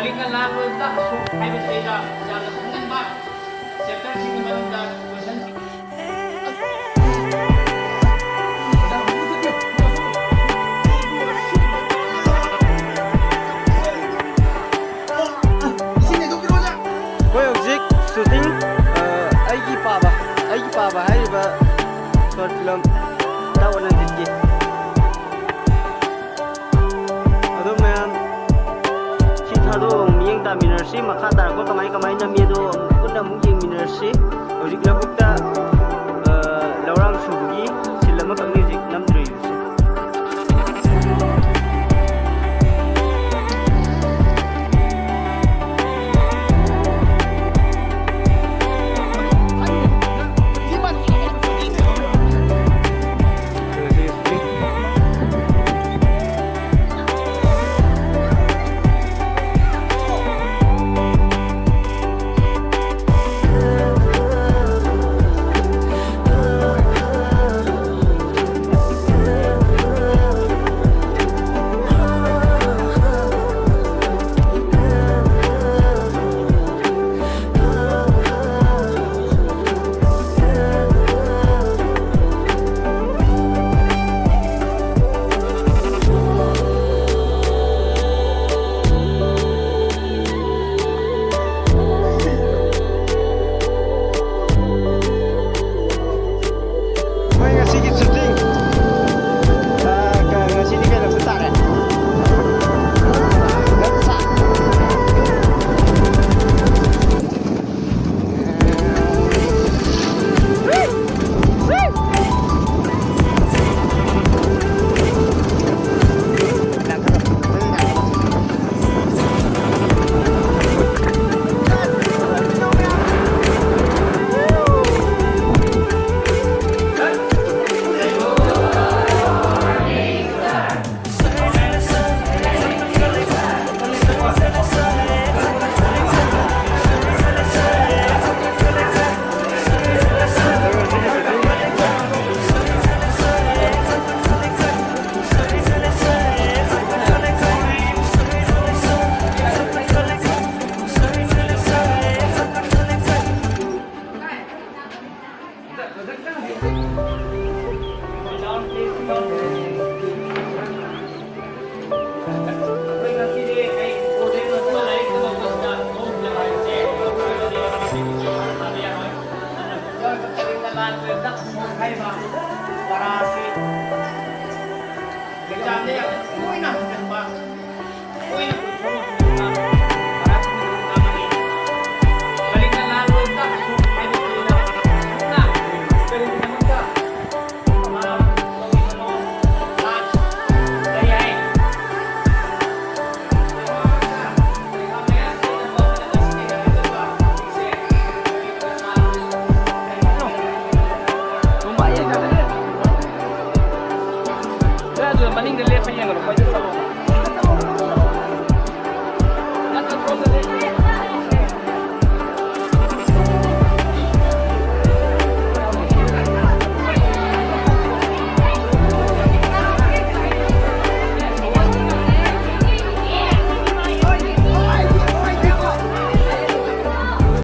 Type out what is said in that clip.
ꯀꯂꯤꯡꯒ ꯂꯥꯟꯕꯗ ꯑꯁꯨꯛ ꯍꯥꯏꯕꯁꯤꯗ ꯌꯥꯝꯅ ꯈꯪꯍꯟꯕ ꯆꯦꯞꯇꯔꯁꯤꯡꯒꯤ ꯃꯅꯨꯡꯗ ꯀꯣꯏꯁꯟ ꯑꯩꯈꯣꯏ ꯍꯧꯖꯤꯛ ꯁꯨꯇꯤꯡ ꯑꯩꯒꯤ ꯄꯥꯕ ꯍꯥꯏꯔꯤꯕ ꯁꯣꯔꯠ ꯐꯤꯂꯝ ꯇꯥꯋꯟꯅꯟꯗꯤꯠꯀꯤ ꯑꯗꯣ ꯃꯌꯥꯝ ꯁꯤ ꯊꯥꯗꯣꯛꯑꯒ ꯃꯤꯠꯌꯦꯡ ꯇꯥꯃꯤꯟꯅꯔꯁꯤ ꯃꯈꯥ ꯇꯥꯔꯛꯄ ꯀꯃꯥꯏꯅ ꯅꯝꯃꯤ ꯑꯗꯣ ꯄꯨꯟꯅ ꯑꯃꯨꯛ ꯌꯦꯡꯃꯤꯟꯅꯔꯁꯤ ꯍꯧꯖꯤꯛ ꯂꯧꯕꯨꯛꯇ ꯂꯧꯔꯥꯡ ꯁꯨꯕꯒꯤ ꯁꯤꯜ ꯑꯃꯈꯛꯅꯤ ꯍꯧꯖꯤꯛ ꯅꯝꯗ꯭ꯔꯤꯕꯁꯤ ꯃꯅꯤꯡꯗ ꯂꯦꯞꯄ ꯌꯦꯡꯉꯣ ꯈꯣꯏꯗ ꯆꯠꯂꯣ